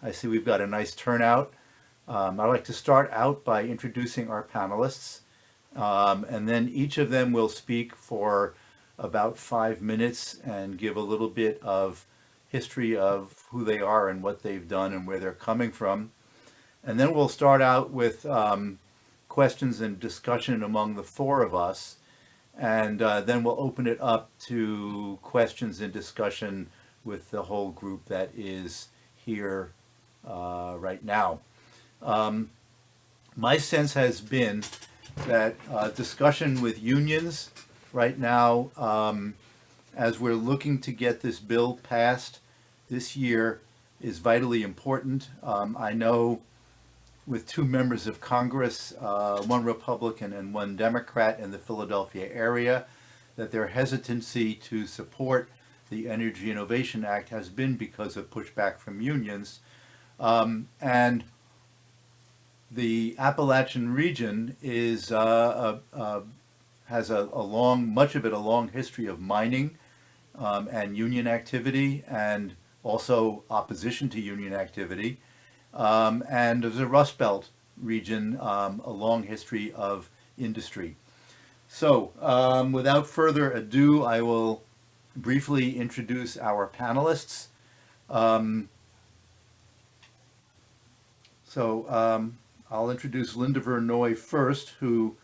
I see we've got a nice turnout. I'd like to start out by introducing our panelists, and then each of them will speak for about 5 minutes and give a little bit of history of who they are and what they've done and where they're coming from. And then we'll start out with questions and discussion among the four of us, and then we'll open it up to questions and discussion with the whole group that is here right now. My sense has been that discussion with unions right now, as we're looking to get this bill passed this year, is vitally important. I know with two members of Congress, one Republican and one Democrat in the Philadelphia area, that their hesitancy to support the Energy Innovation Act has been because of pushback from unions. And the Appalachian region is has much of it a long history of mining and union activity, and also opposition to union activity. And there's a Rust Belt region, a long history of industry. So without further ado, I will briefly introduce our panelists. I'll introduce Linda VerNooy first, who,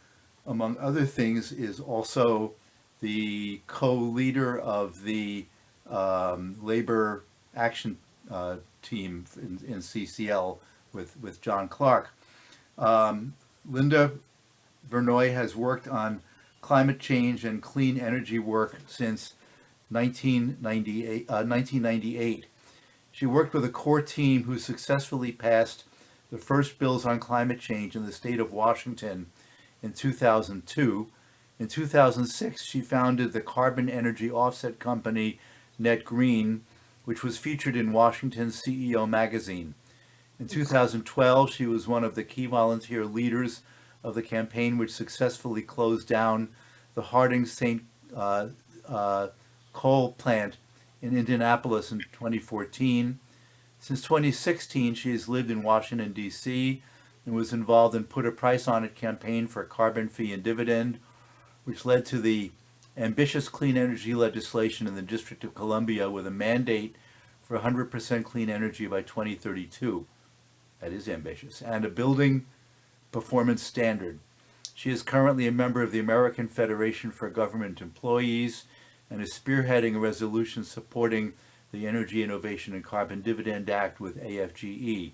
among other things, is also the co-leader of the labor action team in CCL with John Clark. Linda VerNooy has worked on climate change and clean energy work since 1998. She worked with a core team who successfully passed the first bills on climate change in the state of Washington in 2002. In 2006, she founded the carbon energy offset company Net Green, which was featured in Washington's CEO magazine. In 2012, she was one of the key volunteer leaders of the campaign which successfully closed down the Harding St. Coal plant in Indianapolis in 2014. Since 2016, she has lived in Washington, D.C., and was involved in Put a Price on It campaign for carbon fee and dividend, which led to the ambitious clean energy legislation in the District of Columbia with a mandate for 100% clean energy by 2032. That is ambitious. And a building performance standard. She is currently a member of the American Federation for Government Employees and is spearheading a resolution supporting the Energy Innovation and Carbon Dividend Act with AFGE.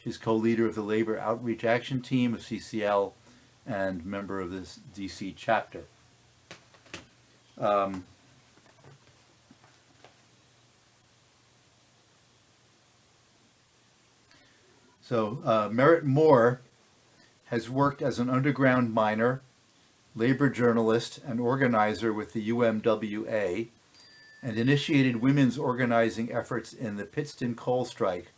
She's co-leader of the Labor Outreach Action Team of CCL and member of this DC chapter. Marat Moore has worked as an underground miner, labor journalist, and organizer with the UMWA, and initiated women's organizing efforts in the Pittston coal strike,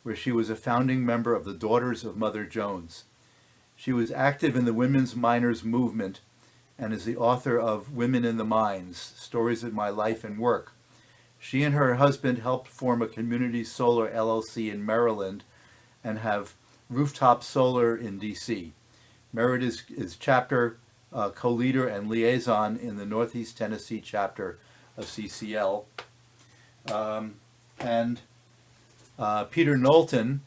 where she was a founding member of the Daughters of Mother Jones. She was active in the women's miners movement and is the author of Women in the Mines, Stories of My Life and Work. She and her husband helped form a community solar LLC in Maryland and have rooftop solar in DC. Marat is chapter co-leader and liaison in the Northeast Tennessee chapter of CCL. Peter Knowlton,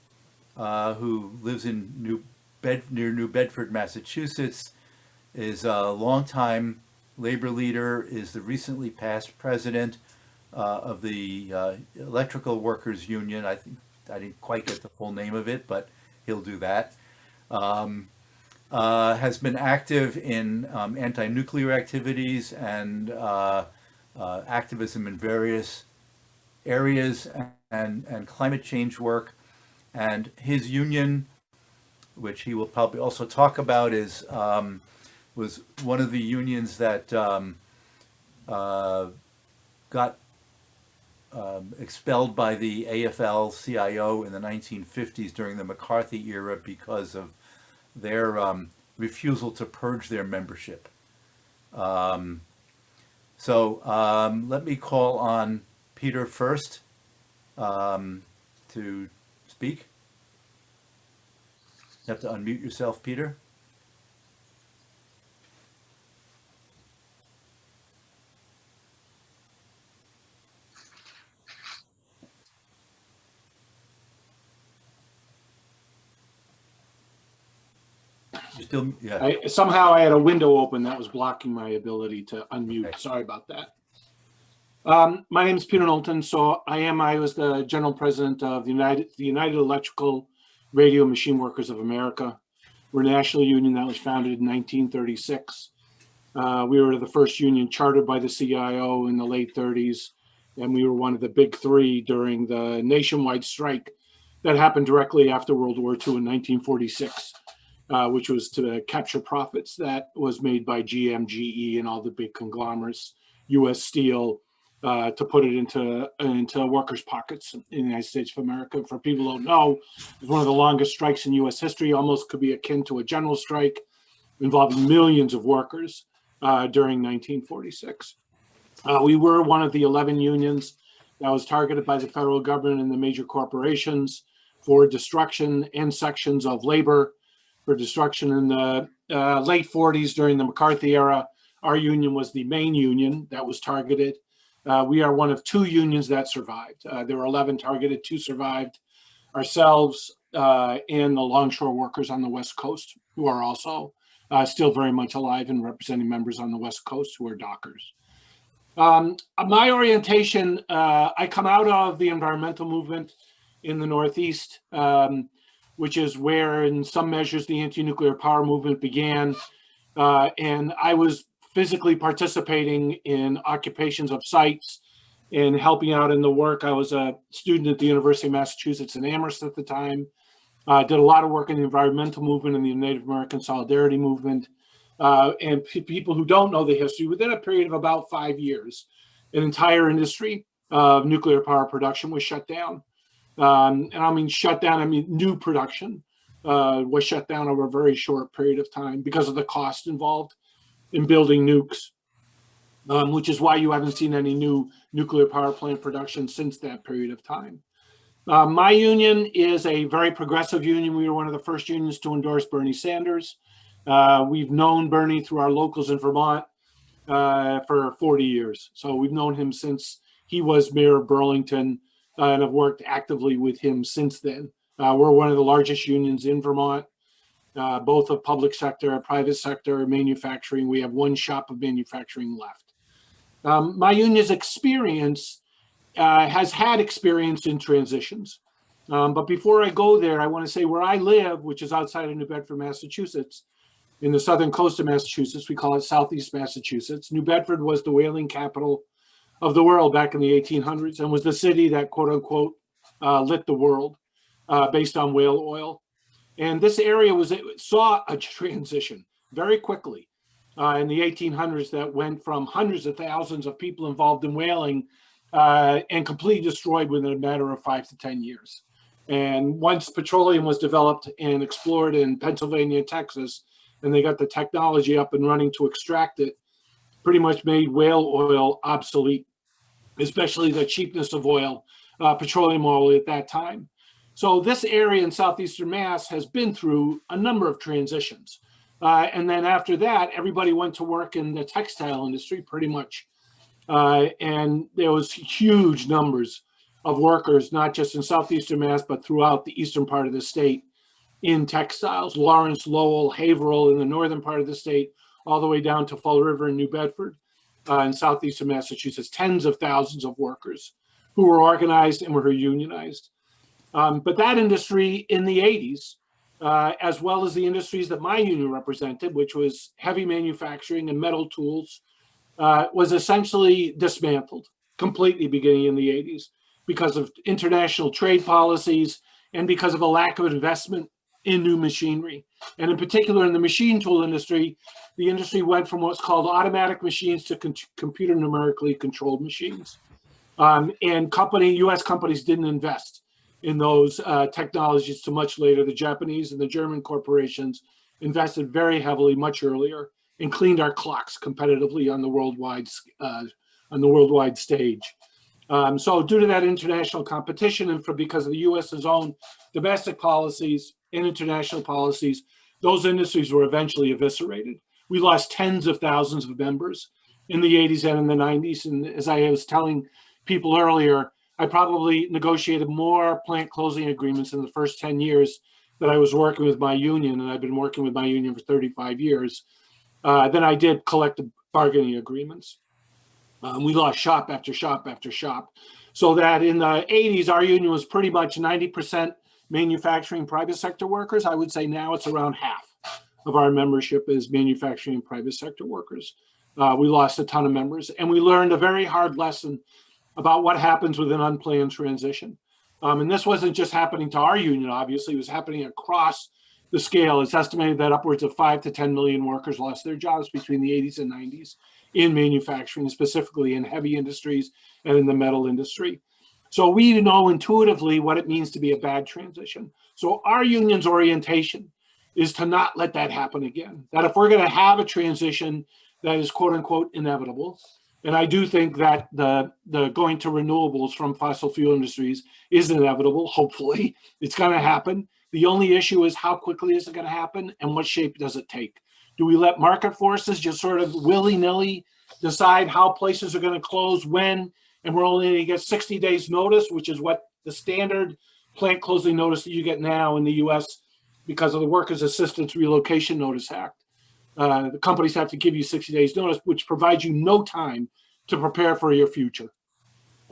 who lives in near New Bedford, Massachusetts, is a longtime labor leader, is the recently passed president of the Electrical Workers Union. I think I didn't quite get the full name of it, but he'll do that. Has been active in anti-nuclear activities and activism in various areas and climate change work. And his union, which he will probably also talk about, is was one of the unions that got expelled by the AFL-CIO in the 1950s during the McCarthy era because of their refusal to purge their membership. Let me call on Peter first to speak? You have to unmute yourself, Peter. You still, yeah. Somehow I had a window open that was blocking my ability to unmute. Okay. Sorry about that. My name is Peter Knowlton. So I was the general president of the United Electrical Radio Machine Workers of America. We're a national union that was founded in 1936. We were the first union chartered by the CIO in the late 30s, and we were one of the big three during the nationwide strike that happened directly after World War II in 1946. Which was to capture profits that was made by GM, GE, and all the big conglomerates, U.S. Steel, to put it into workers' pockets in the United States of America. For people who don't know, it was one of the longest strikes in U.S. history, almost could be akin to a general strike, involving millions of workers during 1946. We were one of the 11 unions that was targeted by the federal government and the major corporations for destruction and sections of labor, for destruction in the late 40s during the McCarthy era. Our union was the main union that was targeted. We are one of two unions that survived. There were 11 targeted, 2 survived. Ourselves and the longshore workers on the West Coast, who are also still very much alive and representing members on the West Coast who are dockers. My orientation, I come out of the environmental movement in the Northeast, which is where, in some measures, the anti-nuclear power movement began. And I was physically participating in occupations of sites and helping out in the work. I was a student at the University of Massachusetts in Amherst at the time. Did a lot of work in the environmental movement and the Native American Solidarity movement. And people who don't know the history, within a period of about 5 years, an entire industry of nuclear power production was shut down. And I mean shut down, I mean new production was shut down over a very short period of time because of the cost involved in building nukes, which is why you haven't seen any new nuclear power plant production since that period of time. My union is a very progressive union. We were one of the first unions to endorse Bernie Sanders. We've known Bernie through our locals in Vermont for 40 years. So we've known him since he was mayor of Burlington, and have worked actively with him since then. We're one of the largest unions in Vermont, both of public sector, private sector, manufacturing. We have one shop of manufacturing left. My union's experience has had experience in transitions. But before I go there, I want to say where I live, which is outside of New Bedford, Massachusetts, in the southern coast of Massachusetts, we call it Southeast Massachusetts. New Bedford was the whaling capital of the world back in the 1800s and was the city that, quote unquote, lit the world based on whale oil. And this area saw a transition very quickly in the 1800s that went from hundreds of thousands of people involved in whaling and completely destroyed within a matter of 5 to 10 years. And once petroleum was developed and explored in Pennsylvania and Texas, and they got the technology up and running to extract it, pretty much made whale oil obsolete, especially the cheapness of oil, petroleum oil at that time. So this area in southeastern Mass has been through a number of transitions. And then after that, everybody went to work in the textile industry pretty much. And there was huge numbers of workers, not just in southeastern Mass, but throughout the eastern part of the state in textiles. Lawrence, Lowell, Haverhill in the northern part of the state, all the way down to Fall River in New Bedford in southeastern Massachusetts, tens of thousands of workers who were organized and were unionized. But that industry in the 80s, as well as the industries that my union represented, which was heavy manufacturing and metal tools, was essentially dismantled completely beginning in the 80s because of international trade policies and because of a lack of investment in new machinery. And in particular, in the machine tool industry, the industry went from what's called automatic machines to computer numerically controlled machines. And U.S. companies didn't invest in those technologies till much later. The Japanese and the German corporations invested very heavily much earlier and cleaned our clocks competitively on the worldwide stage. So due to that international competition and because of the U.S.'s own domestic policies and international policies, those industries were eventually eviscerated. We lost tens of thousands of members in the 80s and in the 90s. And as I was telling people earlier, I probably negotiated more plant closing agreements in the first 10 years that I was working with my union, and I've been working with my union for 35 years, than I did collective bargaining agreements. We lost shop after shop after shop. So that in the 80s, our union was pretty much 90% manufacturing private sector workers. I would say now it's around half of our membership is manufacturing private sector workers. We lost a ton of members, and we learned a very hard lesson about what happens with an unplanned transition. And this wasn't just happening to our union, obviously, it was happening across the scale. It's estimated that upwards of 5 to 10 million workers lost their jobs between the 80s and 90s in manufacturing, specifically in heavy industries and in the metal industry. So we know intuitively what it means to be a bad transition. So our union's orientation is to not let that happen again. That if we're going to have a transition that is quote unquote inevitable, and I do think that the going to renewables from fossil fuel industries is inevitable, hopefully. It's going to happen. The only issue is how quickly is it going to happen and what shape does it take? Do we let market forces just sort of willy-nilly decide how places are going to close when, and we're only going to get 60 days notice, which is what the standard plant closing notice that you get now in the US because of the Workers' Assistance Relocation Notice Act. The companies have to give you 60 days notice, which provides you no time to prepare for your future.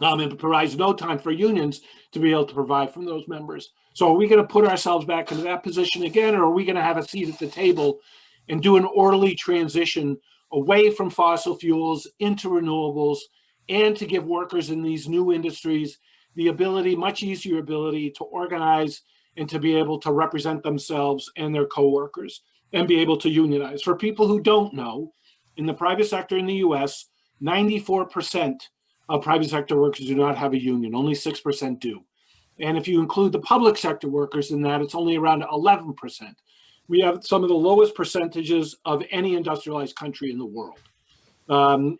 It provides no time for unions to be able to provide from those members. So are we going to put ourselves back into that position again, or are we going to have a seat at the table and do an orderly transition away from fossil fuels into renewables, and to give workers in these new industries the ability, much easier ability, to organize and to be able to represent themselves and their coworkers and be able to unionize? For people who don't know, in the private sector in the US, 94% of private sector workers do not have a union, only 6% do. And if you include the public sector workers in that, it's only around 11%. We have some of the lowest percentages of any industrialized country in the world.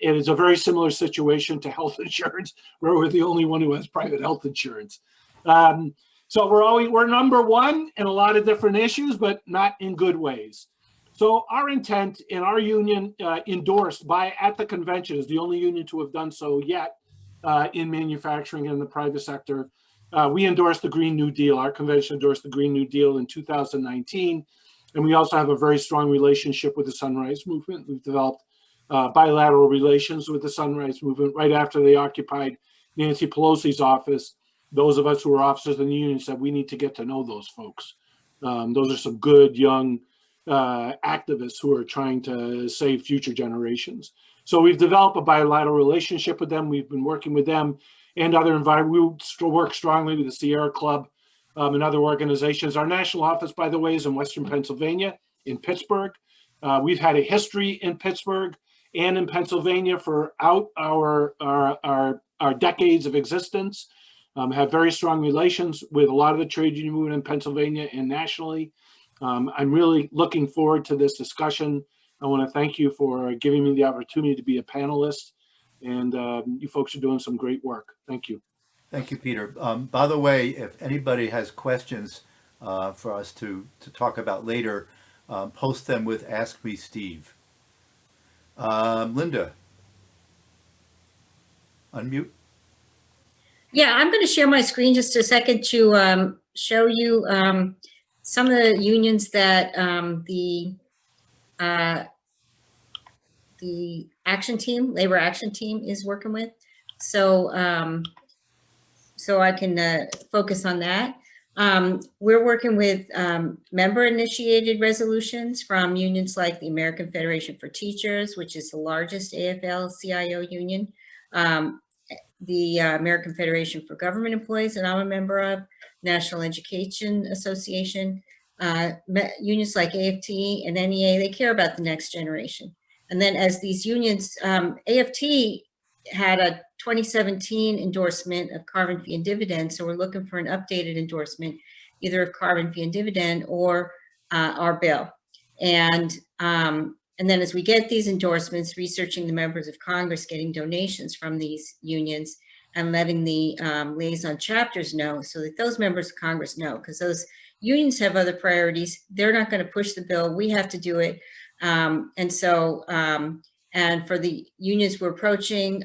It is a very similar situation to health insurance, where we're the only one who has private health insurance. So we're number one in a lot of different issues, but not in good ways. So our intent in our union, endorsed at the convention, is the only union to have done so yet in manufacturing and the private sector. We endorsed the Green New Deal. Our convention endorsed the Green New Deal in 2019. And we also have a very strong relationship with the Sunrise Movement. We've developed bilateral relations with the Sunrise Movement. Right after they occupied Nancy Pelosi's office, those of us who were officers in the union said we need to get to know those folks. Those are some good young activists who are trying to save future generations. So we've developed a bilateral relationship with them. We've been working with them and other environments. We work strongly with the Sierra Club and other organizations. Our national office, by the way, is in Western Pennsylvania, in Pittsburgh. We've had a history in Pittsburgh and in Pennsylvania throughout our decades of existence. Have very strong relations with a lot of the trade union movement in Pennsylvania and nationally. I'm really looking forward to this discussion. I want to thank you for giving me the opportunity to be a panelist, and you folks are doing some great work. Thank you. Thank you, Peter. By the way, if anybody has questions for us to talk about later, post them with Ask Me Steve. Linda, unmute. Yeah, I'm going to share my screen just a second to show you some of the unions that the action team, labor action team, is working with. So so I can focus on that. We're working with member-initiated resolutions from unions like the American Federation for Teachers, which is the largest AFL-CIO union, the American Federation for Government Employees that I'm a member of, National Education Association, unions like AFT and NEA, they care about the next generation. And then as these unions, AFT had a 2017 endorsement of carbon fee and dividend, so we're looking for an updated endorsement, either of carbon fee and dividend or our bill. And then as we get these endorsements, researching the members of Congress getting donations from these unions, and letting the liaison chapters know so that those members of Congress know, because those unions have other priorities. They're not going to push the bill. We have to do it. And for the unions we're approaching,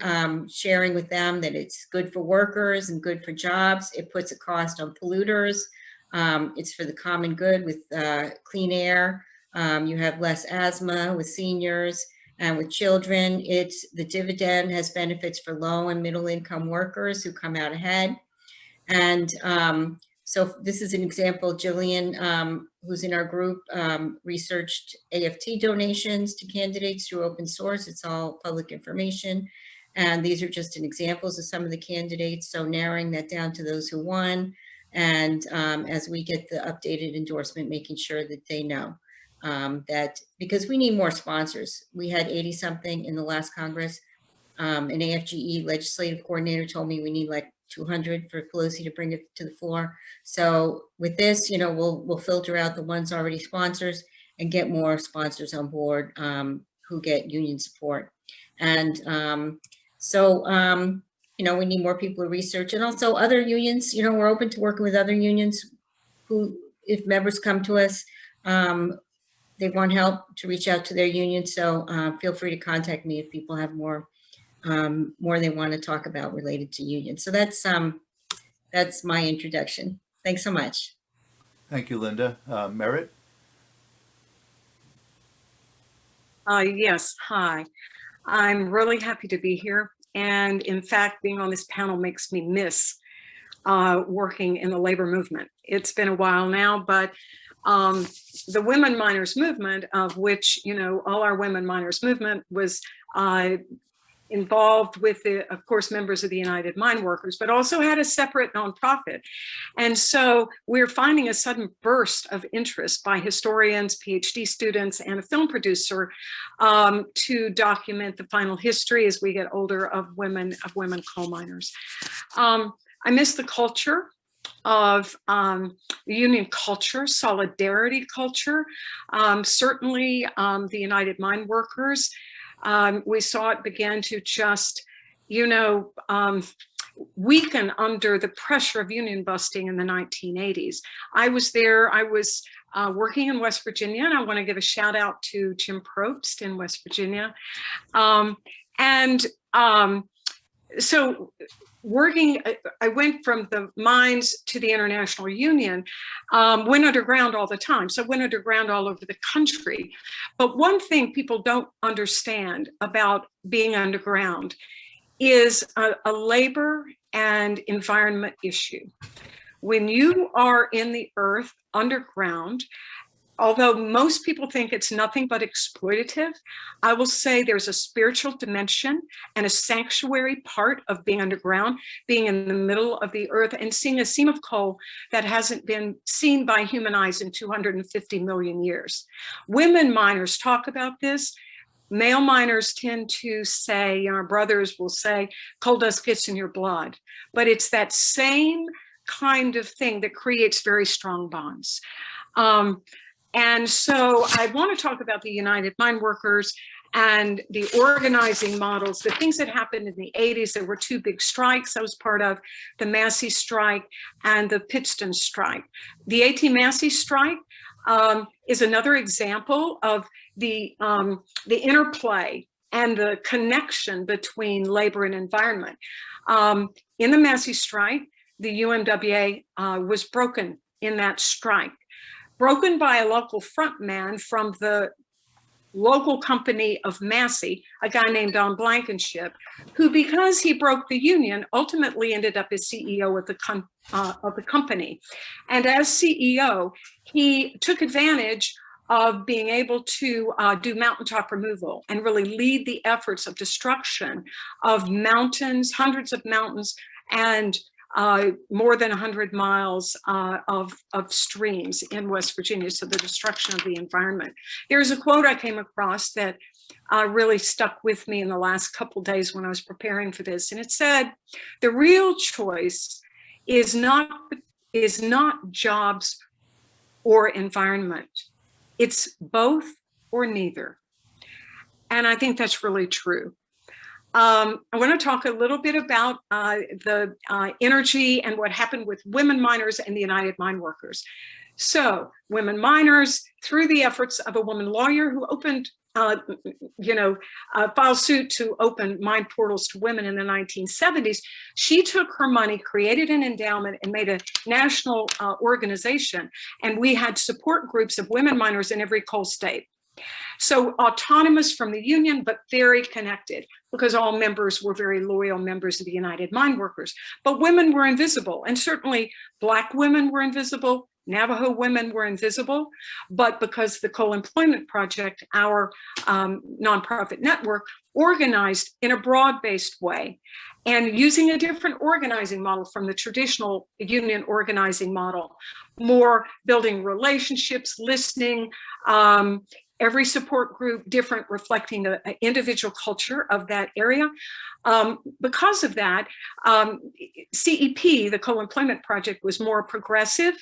sharing with them that it's good for workers and good for jobs. It puts a cost on polluters. It's for the common good with clean air. You have less asthma with seniors and with children. The dividend has benefits for low and middle income workers who come out ahead. And so this is an example. Jillian, who's in our group, researched AFT donations to candidates through open source. It's all public information. And these are just examples of some of the candidates. So narrowing that down to those who won. And as we get the updated endorsement, making sure that they know that, because we need more sponsors. We had 80 something in the last Congress. An AFGE legislative coordinator told me we need like 200 for Pelosi to bring it to the floor. So with this, we'll filter out the ones already sponsors and get more sponsors on board who get union support. And we need more people to research, and also other unions. We're open to working with other unions who, if members come to us, they want help to reach out to their union. So feel free to contact me if people have more they want to talk about related to unions. So that's my introduction. Thanks so much. Thank you, Linda. Marat? Yes, hi. I'm really happy to be here. And in fact, being on this panel makes me miss working in the labor movement. It's been a while now, but the women miners movement, of which, all our women miners movement was involved with of course, members of the United Mine Workers, but also had a separate nonprofit. And so we're finding a sudden burst of interest by historians, PhD students, and a film producer to document the final history as we get older of women coal miners. I miss the culture of union culture, solidarity culture. Certainly the United Mine Workers, we saw it began to just, weaken under the pressure of union busting in the 1980s. I was there, I was working in West Virginia, and I want to give a shout out to Jim Probst in West Virginia. So working, I went from the mines to the International Union, went underground all the time. So went underground all over the country. But one thing people don't understand about being underground is a labor and environment issue. When you are in the earth underground, although most people think it's nothing but exploitative, I will say there's a spiritual dimension and a sanctuary part of being underground, being in the middle of the earth and seeing a seam of coal that hasn't been seen by human eyes in 250 million years. Women miners talk about this. Male miners tend to say, our brothers will say, coal dust gets in your blood. But it's that same kind of thing that creates very strong bonds. And so I want to talk about the United Mine Workers and the organizing models, the things that happened in the 80s. There were two big strikes I was part of, the Massey strike and the Pittston strike. The A.T. Massey strike is another example of the interplay and the connection between labor and environment. In the Massey strike, the UMWA was broken in that strike. Broken by a local frontman from the local company of Massey, a guy named Don Blankenship, who, because he broke the union, ultimately ended up as CEO of the company. And as CEO, he took advantage of being able to do mountaintop removal and really lead the efforts of destruction of mountains, hundreds of mountains, and more than 100 miles of streams in West Virginia, so the destruction of the environment. There's a quote I came across that really stuck with me in the last couple days when I was preparing for this, and it said, the real choice is not jobs or environment. It's both or neither. And I think that's really true. I want to talk a little bit about the energy and what happened with women miners and the United Mine Workers. So women miners, through the efforts of a woman lawyer who opened, filed suit to open mine portals to women in the 1970s, she took her money, created an endowment, and made a national organization. And we had support groups of women miners in every coal state. So autonomous from the union, but very connected, because all members were very loyal members of the United Mine Workers. But women were invisible, and certainly Black women were invisible. Navajo women were invisible, but because the Coal Employment Project, our nonprofit network, organized in a broad-based way and using a different organizing model from the traditional union organizing model, more building relationships, listening, every support group different, reflecting an individual culture of that area. Because of that, CEP, the Coal Employment Project, was more progressive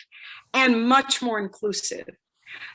and much more inclusive.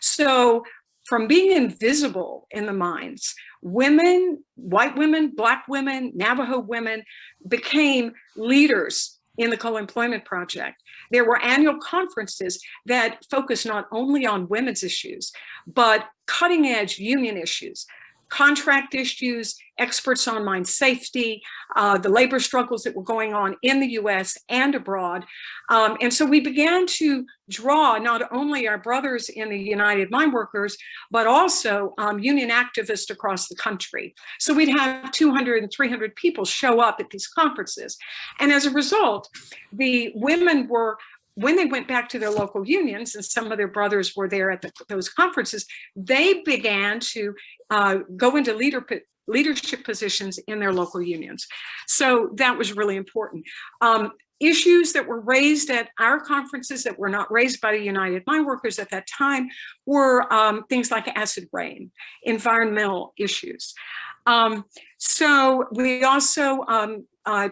So from being invisible in the mines, women, white women, Black women, Navajo women became leaders in the Coal Employment Project. There were annual conferences that focused not only on women's issues, but cutting edge union issues, contract issues, experts on mine safety, the labor struggles that were going on in the US and abroad. And so we began to draw not only our brothers in the United Mine Workers, but also union activists across the country. So we'd have 200 and 300 people show up at these conferences. And as a result, the women were, when they went back to their local unions, and some of their brothers were there at those conferences, they began to go into leadership positions in their local unions. So that was really important. Issues that were raised at our conferences that were not raised by the United Mine Workers at that time were things like acid rain, environmental issues. So we also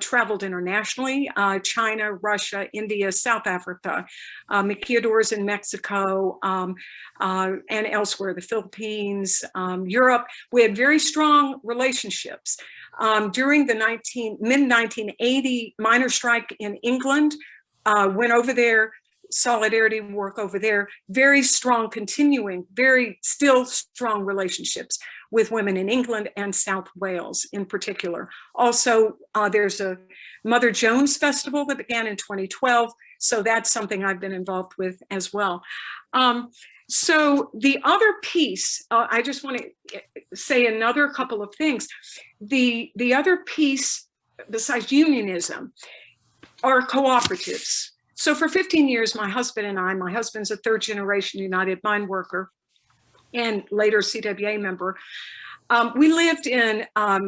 traveled internationally, China, Russia, India, South Africa, maquiladores in Mexico, and elsewhere, the Philippines, Europe. We had very strong relationships. During the mid-1980 miner strike in England, went over there, solidarity work over there, very strong, continuing, very still strong relationships with women in England and South Wales in particular. Also, there's a Mother Jones Festival that began in 2012. So that's something I've been involved with as well. So the other piece, I just want to say another couple of things. The other piece, besides unionism, are cooperatives. So for 15 years, my husband and I, my husband's a third generation United Mine Worker and later CWA member. We lived in a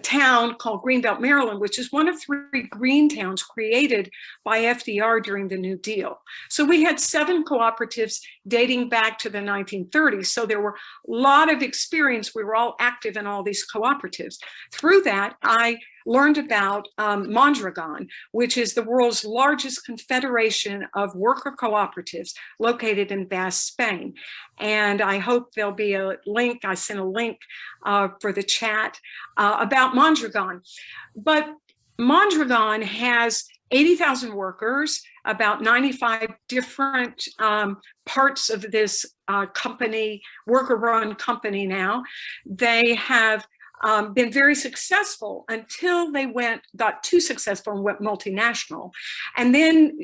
town called Greenbelt, Maryland, which is one of 3 green towns created by FDR during the New Deal. So we had 7 cooperatives dating back to the 1930s. So there were a lot of experience. We were all active in all these cooperatives. Through that, I learned about Mondragon, which is the world's largest confederation of worker cooperatives located in Basque, Spain. And I hope there'll be a link. I sent a link for the chat about Mondragon. But Mondragon has 80,000 workers, about 95 different parts of this company, worker-run company now. They have been very successful until they got too successful and went multinational. And then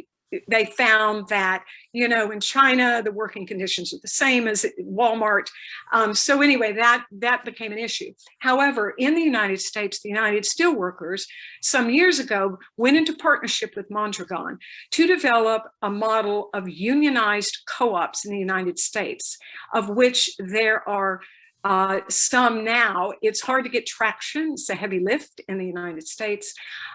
they found that, in China, the working conditions are the same as at Walmart. So anyway, that became an issue. However, in the United States, the United Steelworkers, some years ago, went into partnership with Mondragon to develop a model of unionized co-ops in the United States, of which there are some now. It's hard to get traction. It's a heavy lift in the United States.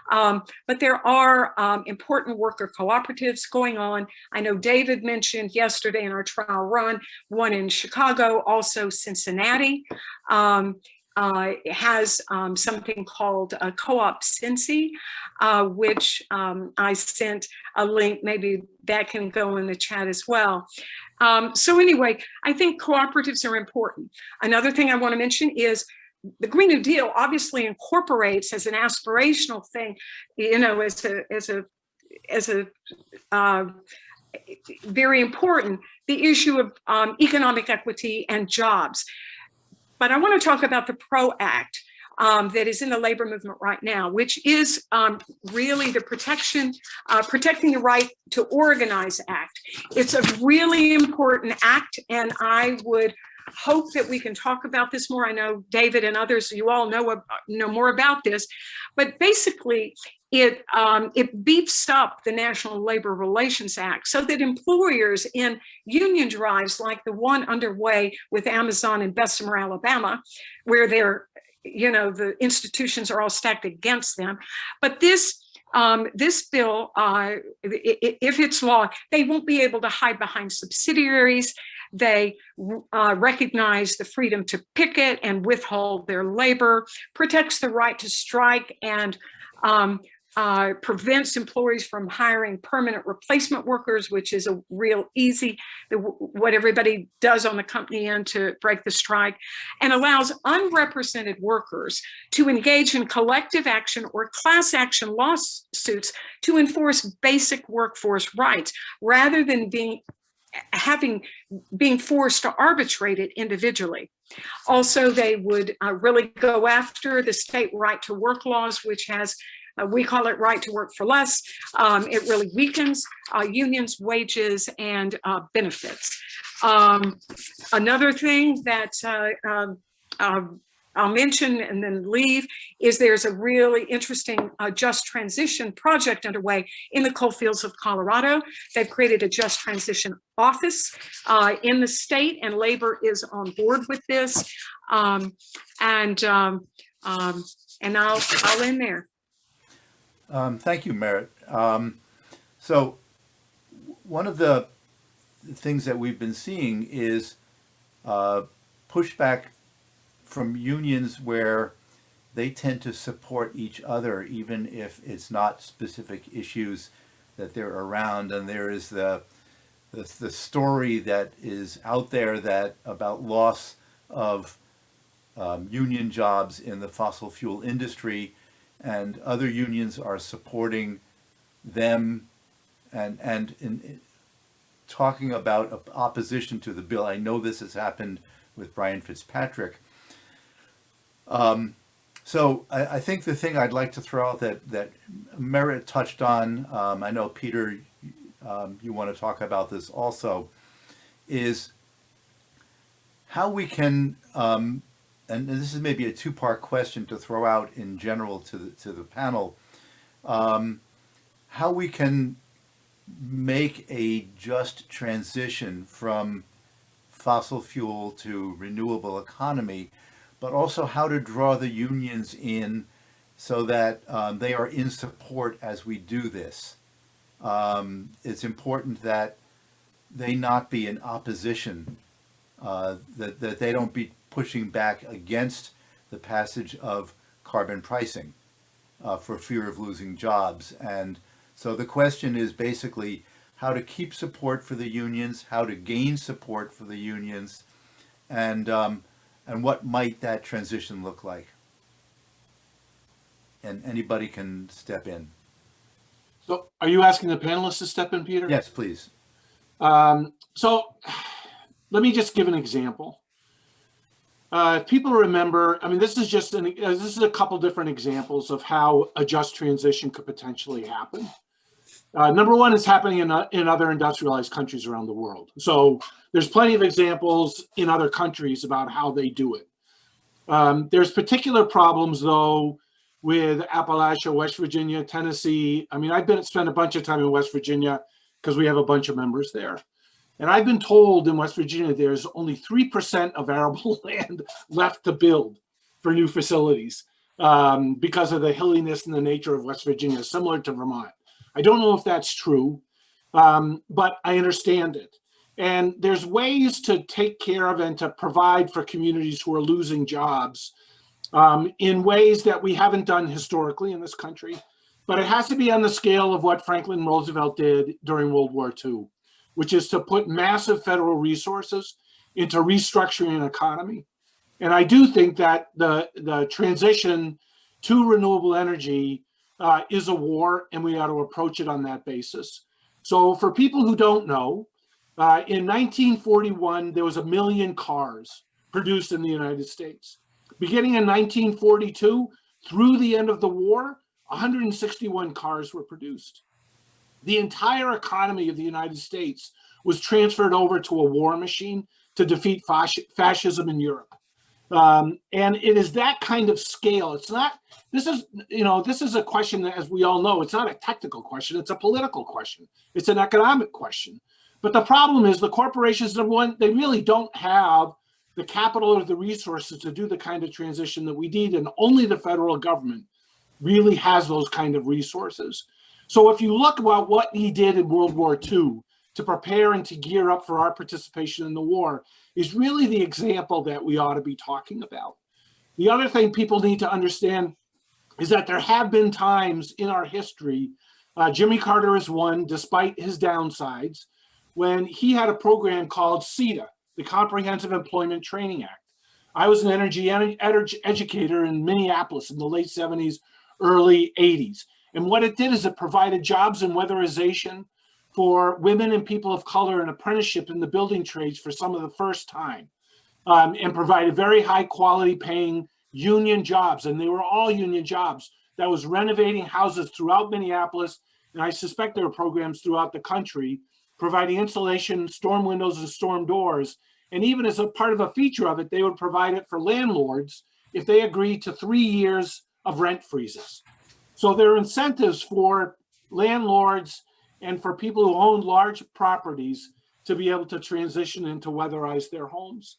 But there are important worker cooperatives going on. I know David mentioned yesterday in our trial run, one in Chicago, also Cincinnati. Has something called a Co-op Cincy, which I sent a link, maybe that can go in the chat as well. So anyway, I think cooperatives are important. Another thing I want to mention is the Green New Deal obviously incorporates as an aspirational thing, as a very important, the issue of economic equity and jobs. But I want to talk about the PRO Act that is in the labor movement right now, which is really the protecting the right to organize act. It's a really important act, and I would hope that we can talk about this more. I know David and others, you all know more about this, but basically it beefs up the National Labor Relations Act so that employers in union drives like the one underway with Amazon in Bessemer, Alabama, where the institutions are all stacked against them. But this bill, if it's law, they won't be able to hide behind subsidiaries. They recognize the freedom to picket and withhold their labor, protects the right to strike, and prevents employees from hiring permanent replacement workers, which is a real easy, what everybody does on the company end to break the strike, and allows unrepresented workers to engage in collective action or class action lawsuits to enforce basic workforce rights rather than being forced to arbitrate it individually. Also, they would really go after the state right to work laws, which has we call it right to work for less. It really weakens unions' wages and benefits. Another thing that I'll mention and then leave is there's a really interesting just transition project underway in the coal fields of Colorado. They've created a just transition office in the state, and labor is on board with this. And I'll end there. Thank you, Marat. So one of the things that we've been seeing is pushback from unions where they tend to support each other, even if it's not specific issues that they're around. And there is the story that is out there that about loss of union jobs in the fossil fuel industry, and other unions are supporting them and in talking about opposition to the bill. I know this has happened with Brian Fitzpatrick. So I think the thing I'd like to throw out that Marat touched on, I know Peter, you want to talk about this also, is how we can, and this is maybe a two-part question to throw out in general to the panel, how we can make a just transition from fossil fuel to renewable economy, but also how to draw the unions in so that they are in support as we do this. It's important that they not be in opposition, that they don't be pushing back against the passage of carbon pricing for fear of losing jobs. And so the question is basically how to keep support for the unions, how to gain support for the unions, and what might that transition look like. And anybody can step in. So are you asking the panelists to step in, Peter? Yes, please. So let me just give an example. If people remember, I mean, this is just this is a couple different examples of how a just transition could potentially happen. Number one, it's happening in other industrialized countries around the world. So there's plenty of examples in other countries about how they do it. There's particular problems, though, with Appalachia, West Virginia, Tennessee. I mean, I've spent a bunch of time in West Virginia because we have a bunch of members there. And I've been told in West Virginia there's only 3% of arable land left to build for new facilities because of the hilliness and the nature of West Virginia, similar to Vermont. I don't know if that's true, but I understand it. And there's ways to take care of and to provide for communities who are losing jobs in ways that we haven't done historically in this country. But it has to be on the scale of what Franklin Roosevelt did during World War II, which is to put massive federal resources into restructuring an economy And I do think that the transition to renewable energy is a war, and we ought to approach it on that basis. So for people who don't know, in 1941, there was 1 million cars produced in the United States. Beginning in 1942, through the end of the war, 161 cars were produced. The entire economy of the United States was transferred over to a war machine to defeat fascism in Europe. And it is that kind of scale. It's not, this is a question that, as we all know, it's not a technical question, it's a political question. It's an economic question. But the problem is the corporations, they really don't have the capital or the resources to do the kind of transition that we need, and only the federal government really has those kind of resources. So if you look about what he did in World War II to prepare and to gear up for our participation in the war, is really the example that we ought to be talking about. The other thing people need to understand is that there have been times in our history, Jimmy Carter is one, despite his downsides, when he had a program called CETA, the Comprehensive Employment Training Act. I was an energy educator in Minneapolis in the late 70s, early 80s. And what it did is it provided jobs and weatherization for women and people of color and apprenticeship in the building trades for some of the first time, and provided very high quality paying union jobs. And they were all union jobs that was renovating houses throughout Minneapolis. And I suspect there were programs throughout the country providing insulation, storm windows and storm doors. And even as a part of a feature of it, they would provide it for landlords if they agreed to 3 years of rent freezes. So there are incentives for landlords and for people who own large properties to be able to transition and to weatherize their homes.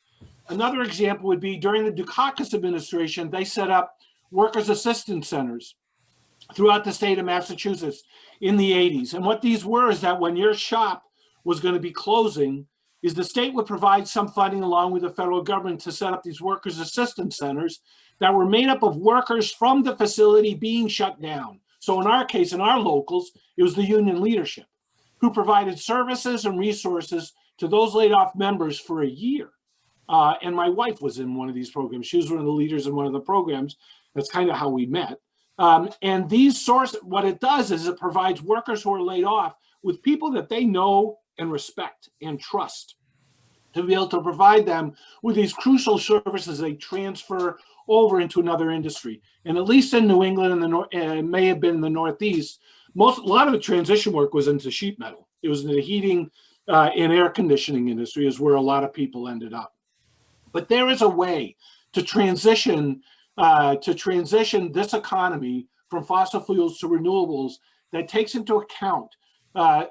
Another example would be during the Dukakis administration, they set up workers' assistance centers throughout the state of Massachusetts in the 80s. And what these were is that when your shop was going to be closing, is the state would provide some funding along with the federal government to set up these workers' assistance centers that were made up of workers from the facility being shut down. So in our case, in our locals, it was the union leadership who provided services and resources to those laid off members for a year. And my wife was in one of these programs. She was one of the leaders in one of the programs. That's kind of how we met. And these sources, what it does is it provides workers who are laid off with people that they know and respect and trust to be able to provide them with these crucial services they transfer over into another industry. And at least in New England and it may have been in the Northeast, a lot of the transition work was into sheet metal. It was in the heating and air conditioning industry is where a lot of people ended up. But there is a way to transition this economy from fossil fuels to renewables that takes into account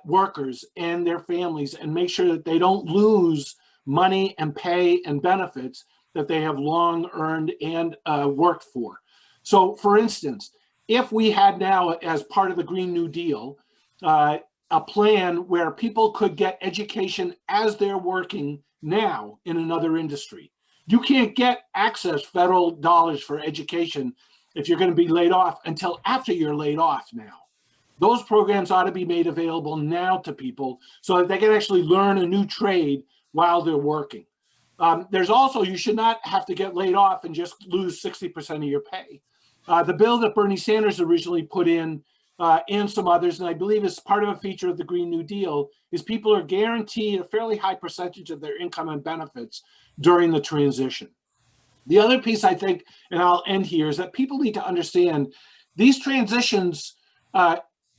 workers and their families and make sure that they don't lose money and pay and benefits that they have long earned and worked for. So for instance, if we had now, as part of the Green New Deal, a plan where people could get education as they're working now in another industry. You can't get access federal dollars for education if you're going to be laid off until after you're laid off now. Those programs ought to be made available now to people so that they can actually learn a new trade while they're working. There's also, you should not have to get laid off and just lose 60% of your pay. The bill that Bernie Sanders originally put in and some others, and I believe is part of a feature of the Green New Deal, is people are guaranteed a fairly high percentage of their income and benefits during the transition. The other piece I think, and I'll end here, is that people need to understand these transitions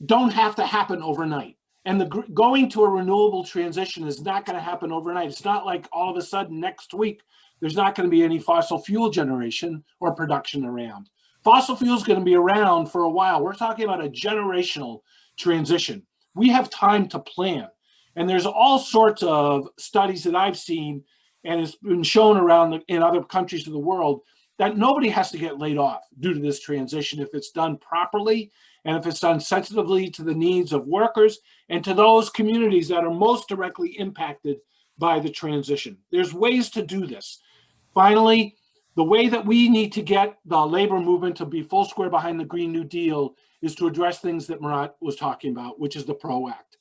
don't have to happen overnight. And going to a renewable transition is not going to happen overnight. It's not like all of a sudden next week, there's not going to be any fossil fuel generation or production around. Fossil fuel is going to be around for a while. We're talking about a generational transition. We have time to plan. And there's all sorts of studies that I've seen, and it's been shown around in other countries of the world, that nobody has to get laid off due to this transition if it's done properly and if it's done sensitively to the needs of workers and to those communities that are most directly impacted by the transition. There's ways to do this. Finally, the way that we need to get the labor movement to be full square behind the Green New Deal is to address things that Marat was talking about, which is the PRO Act,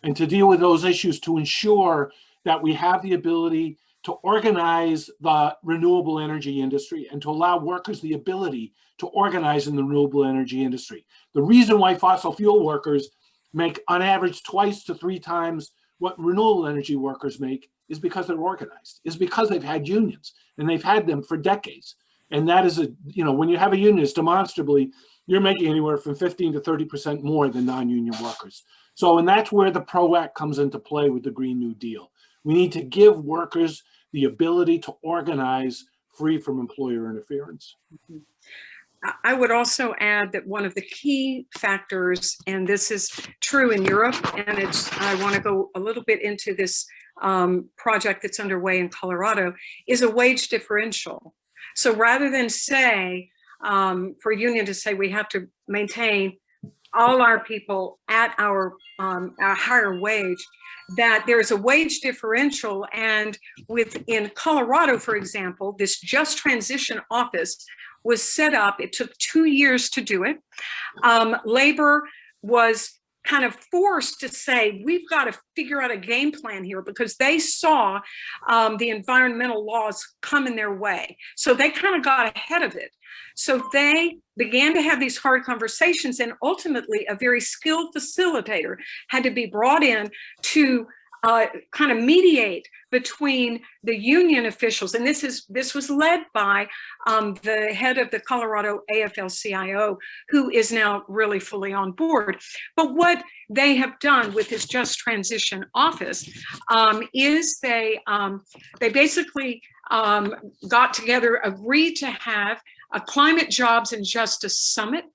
and to deal with those issues to ensure that we have the ability to organize the renewable energy industry and to allow workers the ability to organize in the renewable energy industry. The reason why fossil fuel workers make on average 2 to 3 times what renewable energy workers make is because they're organized, is because they've had unions, and they've had them for decades. And that is when you have a union, it's demonstrably, you're making anywhere from 15 to 30% more than non-union workers. So, and that's where the PRO Act comes into play with the Green New Deal. We need to give workers the ability to organize free from employer interference. I would also add that one of the key factors, and this is true in Europe, and I want to go a little bit into this project that's underway in Colorado, is a wage differential. So rather than say, for a union to say we have to maintain all our people at our higher wage, that there's a wage differential. And in Colorado, for example, this just transition office was set up. It took 2 years to do it. Labor was kind of forced to say, we've got to figure out a game plan here, because they saw the environmental laws come in their way. So they kind of got ahead of it. So they began to have these hard conversations, and ultimately a very skilled facilitator had to be brought in to kind of mediate between the union officials. And this was led by the head of the Colorado AFL-CIO, who is now really fully on board. But what they have done with this Just Transition Office is they basically got together, agreed to have a Climate Jobs and Justice Summit,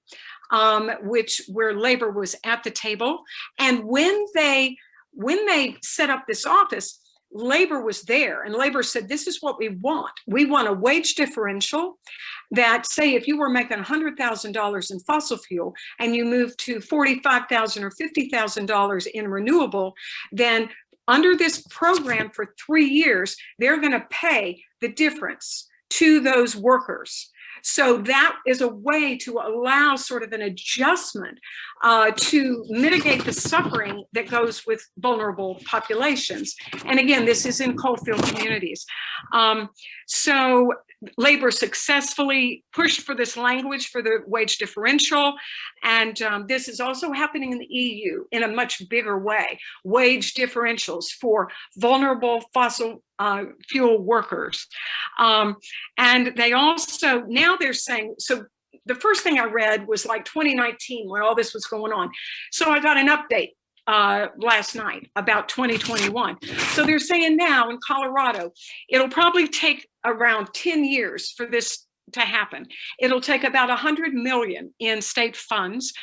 where labor was at the table. And when they set up this office, labor was there, and labor said, this is what we want. We want a wage differential that, say, if you were making $100,000 in fossil fuel and you moved to $45,000 or $50,000 in renewable, then under this program for 3 years, they're going to pay the difference to those workers. So that is a way to allow sort of an adjustment to mitigate the suffering that goes with vulnerable populations. And again, this is in coalfield communities. So labor successfully pushed for this language for the wage differential. And this is also happening in the EU in a much bigger way. Wage differentials for vulnerable fossil fuel workers. And they also, now they're saying, so the first thing I read was like 2019 when all this was going on. So I got an update last night about 2021. So they're saying now in Colorado, it'll probably take around 10 years for this to happen. It'll take about 100 million in state funds.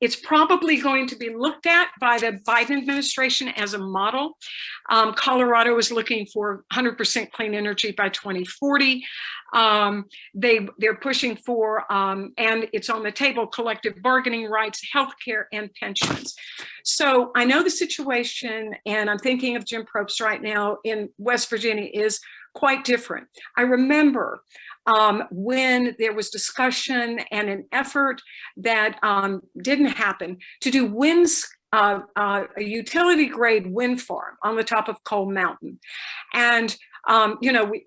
It's probably going to be looked at by the Biden administration as a model. Colorado is looking for 100% clean energy by 2040. They're pushing for, and it's on the table, collective bargaining rights, healthcare, and pensions. So I know the situation, and I'm thinking of Jim Probst right now in West Virginia, is quite different. I remember when there was discussion and an effort that didn't happen to do a utility grade wind farm on the top of Coal Mountain. And,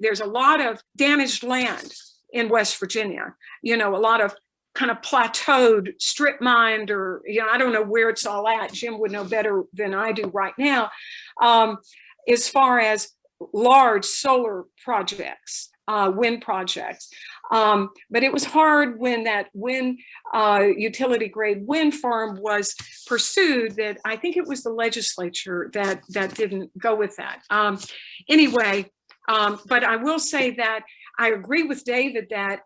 there's a lot of damaged land in West Virginia, a lot of kind of plateaued, strip mined, or, I don't know where it's all at. Jim would know better than I do right now, as far as large solar projects, wind projects. But it was hard when that utility grade wind farm was pursued, that I think it was the legislature that didn't go with that. Anyway, but I will say that I agree with David that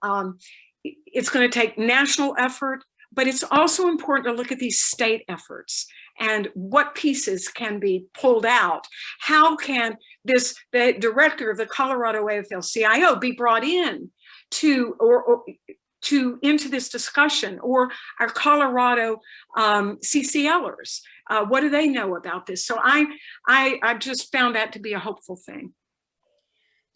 it's going to take national effort, but it's also important to look at these state efforts and what pieces can be pulled out. How can the director of the Colorado AFL-CIO be brought in into this discussion, or our Colorado CCLers? What do they know about this? So I just found that to be a hopeful thing.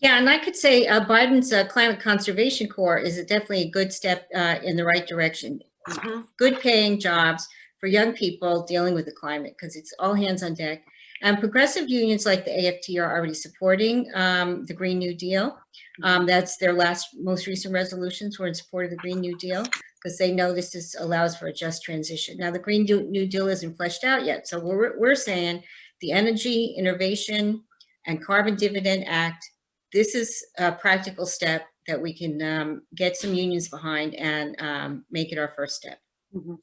Yeah, and I could say Biden's Climate Conservation Corps is definitely a good step in the right direction. Mm-hmm. Good paying jobs for young people dealing with the climate, because it's all hands on deck. And progressive unions like the AFT are already supporting the Green New Deal. That's their most recent resolutions were in support of the Green New Deal because they know this allows for a just transition. Now, the Green New Deal isn't fleshed out yet. So we're saying the Energy Innovation and Carbon Dividend Act, this is a practical step that we can get some unions behind and make it our first step. Mhm.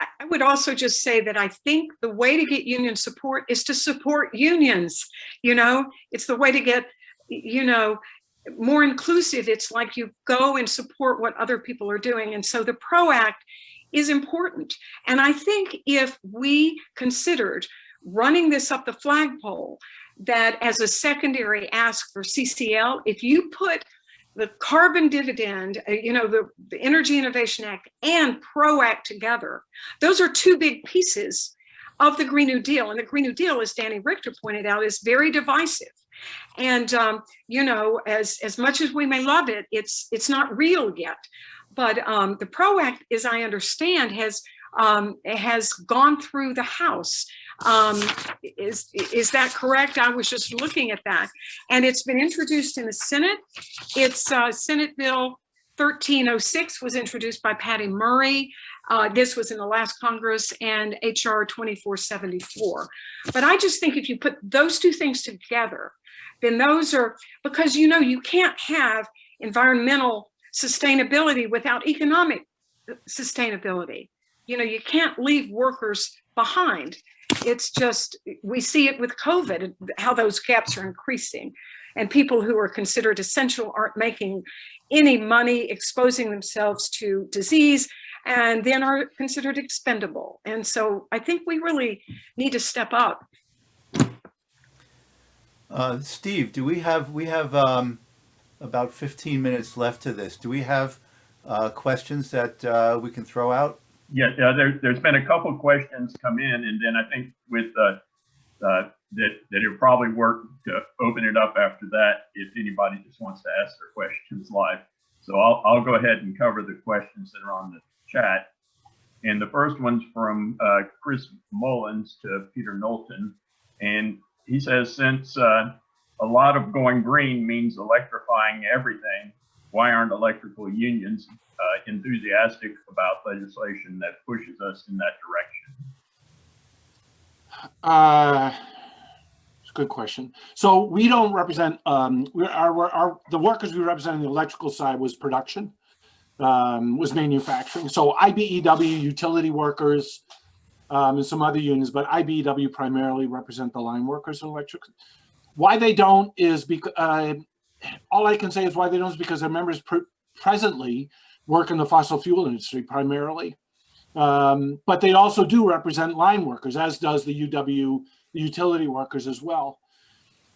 I would also just say that I think the way to get union support is to support unions. It's the way to get, more inclusive. It's like you go and support what other people are doing. And so the PRO Act is important. And I think if we considered running this up the flagpole, that as a secondary ask for CCL, if you put the carbon dividend, the Energy Innovation Act and PRO Act together, those are two big pieces of the Green New Deal. And the Green New Deal, as Danny Richter pointed out, is very divisive. And, as much as we may love it, it's not real yet. But the PRO Act, as I understand, has gone through the House. Is that correct? I was just looking at that. And it's been introduced in the Senate. It's Senate Bill 1306 was introduced by Patty Murray. This was in the last Congress, and HR 2474. But I just think if you put those two things together, then those are, because you can't have environmental sustainability without economic sustainability. You can't leave workers behind. It's just, we see it with COVID, how those gaps are increasing. And people who are considered essential aren't making any money, exposing themselves to disease, and then are considered expendable. And so I think we really need to step up. Steve, we have about 15 minutes left to this. Do we have questions that we can throw out? Yeah, there's been a couple of questions come in, and then I think with that it'll probably work to open it up after that if anybody just wants to ask their questions live. So I'll go ahead and cover the questions that are on the chat. And the first one's from Chris Mullins to Peter Knowlton, and he says, since a lot of going green means electrifying everything, why aren't electrical unions enthusiastic about legislation that pushes us in that direction? It's a good question. So we don't represent, the workers we represent on the electrical side was production, was manufacturing. So IBEW, utility workers, and some other unions, but IBEW primarily represent the line workers in electric. Why they don't is because, all I can say is why they don't is because their members presently work in the fossil fuel industry primarily. But they also do represent line workers, as does the UW, the utility workers as well.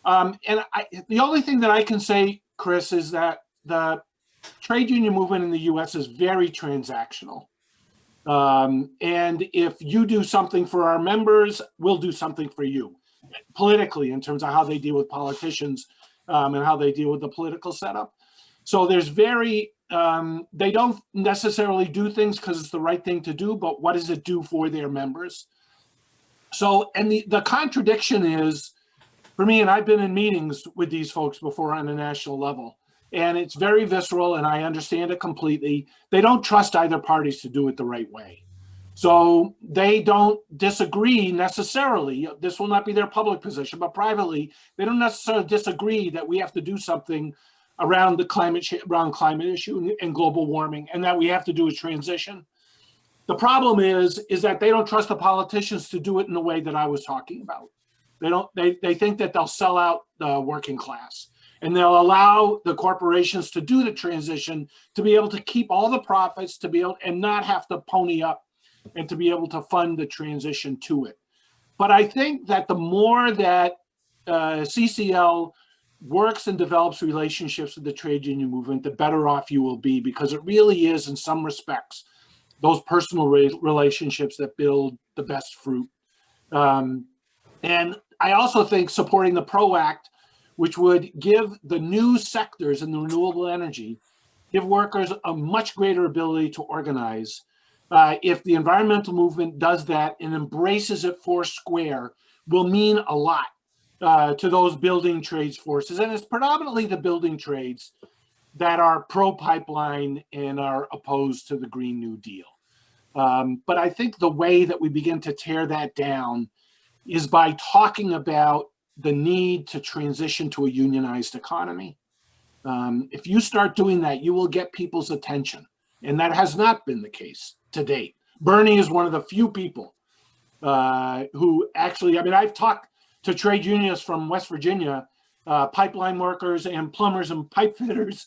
The only thing that I can say, Chris, is that the trade union movement in the US is very transactional. And if you do something for our members, we'll do something for you politically in terms of how they deal with politicians and how they deal with the political setup. So there's they don't necessarily do things because it's the right thing to do, but what does it do for their members? So, and the contradiction is, for me, and I've been in meetings with these folks before on a national level, and it's very visceral, and I understand it completely. They don't trust either parties to do it the right way. So they don't disagree necessarily. This will not be their public position, but privately, they don't necessarily disagree that we have to do something around the climate issue and global warming, and that we have to do a transition. The problem is that they don't trust the politicians to do it in the way that I was talking about. They think that they'll sell out the working class, and they'll allow the corporations to do the transition, to be able to keep all the profits, to be able and not have to pony up and to be able to fund the transition to it. But I think that the more that CCL works and develops relationships with the trade union movement, the better off you will be, because it really is, in some respects, those personal relationships that build the best fruit. And I also think supporting the PRO Act, which would give the new sectors in the renewable energy, give workers a much greater ability to organize. If the environmental movement does that and embraces it four square, will mean a lot to those building trades forces. And it's predominantly the building trades that are pro-pipeline and are opposed to the Green New Deal. But I think the way that we begin to tear that down is by talking about the need to transition to a unionized economy. If you start doing that, you will get people's attention. And that has not been the case to date. Bernie is one of the few people who actually, I mean, I've talked to trade unionists from West Virginia, pipeline workers and plumbers and pipe fitters,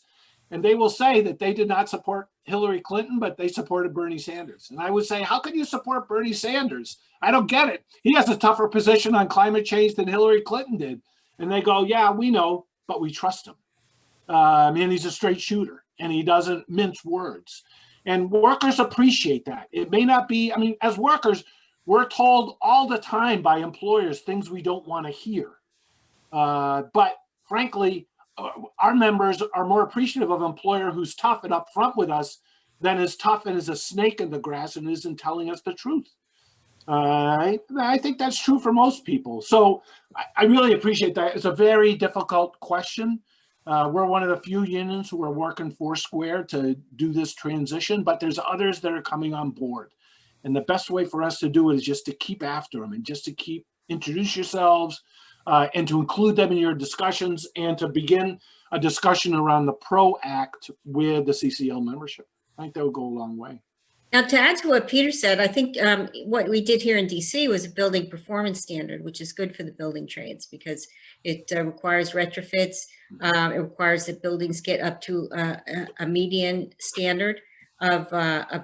and they will say that they did not support Hillary Clinton, but they supported Bernie Sanders. And I would say, how can you support Bernie Sanders? I don't get it. He has a tougher position on climate change than Hillary Clinton did. And they go, yeah, we know, but we trust him. I mean, he's a straight shooter and he doesn't mince words. And workers appreciate that. It may not be, I mean, as workers, we're told all the time by employers things we don't want to hear. But frankly, our members are more appreciative of an employer who's tough and upfront with us than is tough and is a snake in the grass and isn't telling us the truth. I think that's true for most people. So I really appreciate that. It's a very difficult question. We're one of the few unions who are working foursquare to do this transition, but there's others that are coming on board. And the best way for us to do it is just to keep after them and just to keep introduce yourselves and to include them in your discussions and to begin a discussion around the PRO Act with the CCL membership. I think that would go a long way. Now, to add to what Peter said, I think what we did here in DC was a building performance standard, which is good for the building trades because it requires retrofits. It requires that buildings get up to a median standard of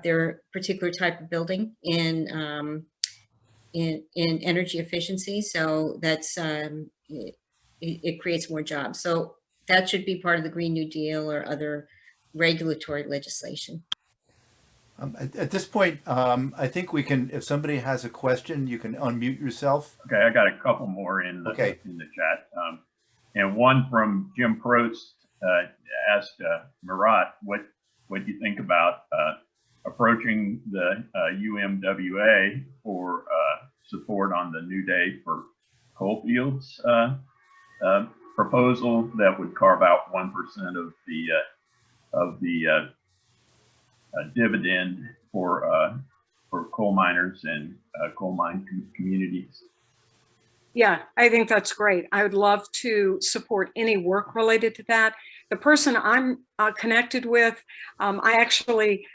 their particular type of building in energy efficiency. So that's it creates more jobs. So that should be part of the Green New Deal or other regulatory legislation. At this point, I think we can, if somebody has a question, you can unmute yourself. Okay, I got a couple more in the chat. And one from Jim Prost asked Marat, what do you think about approaching the UMWA for support on the New Day for Coalfields proposal that would carve out 1% of the dividend for coal miners and coal mine communities? Yeah, I think that's great. I would love to support any work related to that. The person I'm connected with, I actually,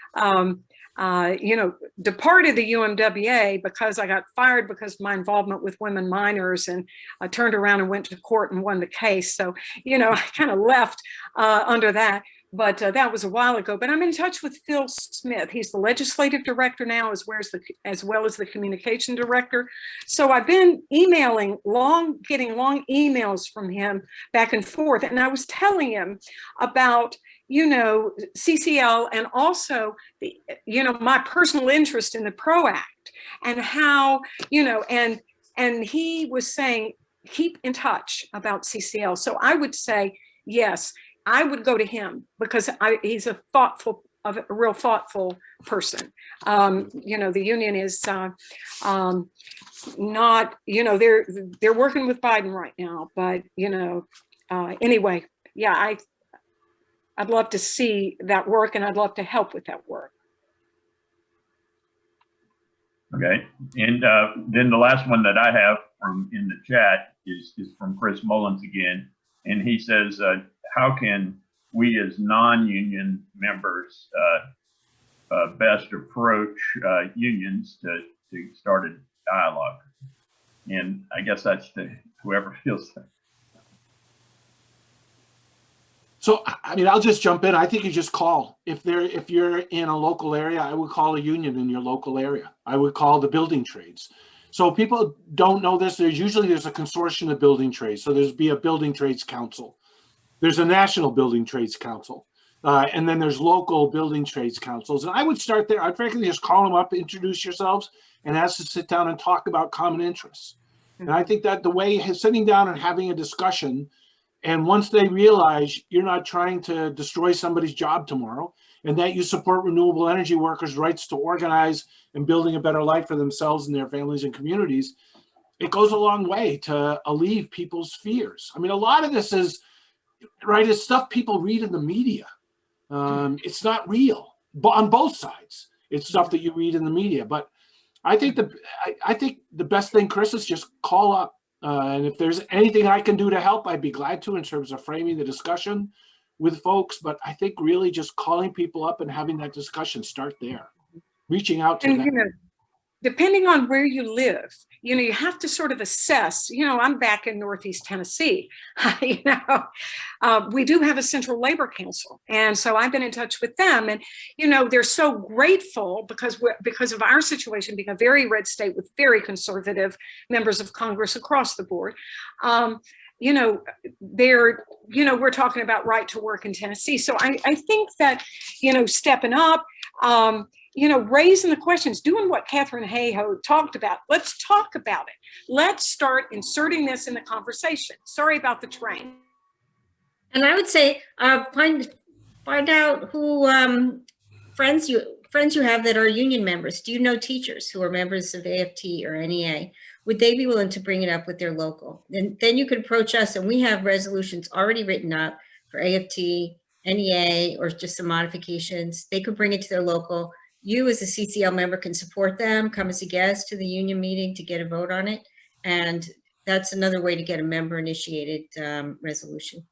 departed the UMWA because I got fired because of my involvement with women miners, and I turned around and went to court and won the case. So, I kind of left under that. But that was a while ago. But I'm in touch with Phil Smith. He's the legislative director now, as well as the communication director. So I've been getting long emails from him back and forth. And I was telling him about, CCL and also my personal interest in the PRO Act and how, and he was saying, keep in touch about CCL. So I would say, yes, I would go to him because he's a real thoughtful person. The union is not, they're working with Biden right now, but anyway, yeah, I'd love to see that work and I'd love to help with that work. Okay, and then the last one that I have from in the chat is from Chris Mullins again, and he says, how can we as non-union members best approach unions to start a dialogue? And I guess that's to whoever feels that. So, I mean, I'll just jump in. I think you just call. If you're in a local area, I would call a union in your local area. I would call the building trades. So people don't know this. There's a consortium of building trades. So there's be a building trades council. There's a national building trades council. And then there's local building trades councils. And I would start there. I'd frankly just call them up, introduce yourselves, and ask to sit down and talk about common interests. And I think that the way sitting down and having a discussion, and once they realize you're not trying to destroy somebody's job tomorrow, and that you support renewable energy workers' rights to organize and building a better life for themselves and their families and communities, it goes a long way to alleviate people's fears. I mean, a lot of this is, right, it's stuff people read in the media. It's not real, but on both sides, it's stuff that you read in the media. But I think the best thing, Chris, is just call up. And if there's anything I can do to help, I'd be glad to in terms of framing the discussion with folks. But I think really just calling people up and having that discussion, start there, reaching out to And, them. you know, depending on where you live, you know, you have to sort of assess, you know, I'm back in Northeast Tennessee, you know, we do have a central labor council. And so I've been in touch with them, and, you know, they're so grateful because of our situation being a very red state with very conservative members of Congress across the board. You know, we're talking about right to work in Tennessee. So I think that, you know, stepping up, you know, raising the questions, doing what Catherine Hayhoe talked about. Let's talk about it. Let's start inserting this in the conversation. Sorry about the train. And I would say, find out who friends you have that are union members. Do you know teachers who are members of AFT or NEA? Would they be willing to bring it up with their local? Then you could approach us, and we have resolutions already written up for AFT, NEA, or just some modifications. They could bring it to their local. You as a CCL member can support them, come as a guest to the union meeting to get a vote on it. And that's another way to get a member initiated resolution.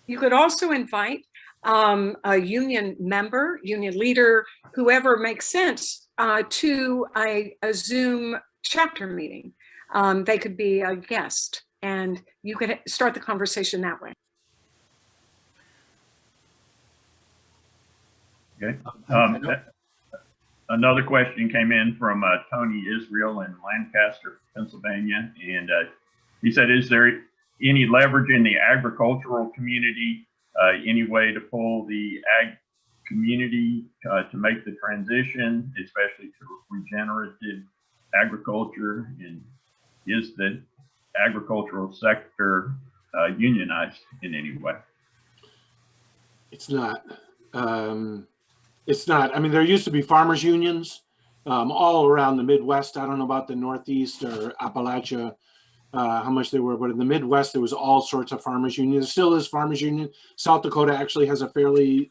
You could also invite a union member, union leader, whoever makes sense, to a Zoom chapter meeting. They could be a guest, and you could start the conversation that way. Okay. Another question came in from Tony Israel in Lancaster, Pennsylvania, and he said, is there any leverage in the agricultural community, any way to pull the ag community to make the transition, especially to regenerative agriculture? And is the agricultural sector unionized in any way? It's not. It's not. I mean, there used to be farmers unions all around the Midwest. I don't know about the Northeast or Appalachia, how much they were, but in the Midwest, there was all sorts of farmers unions. There still is farmers union. South Dakota actually has a fairly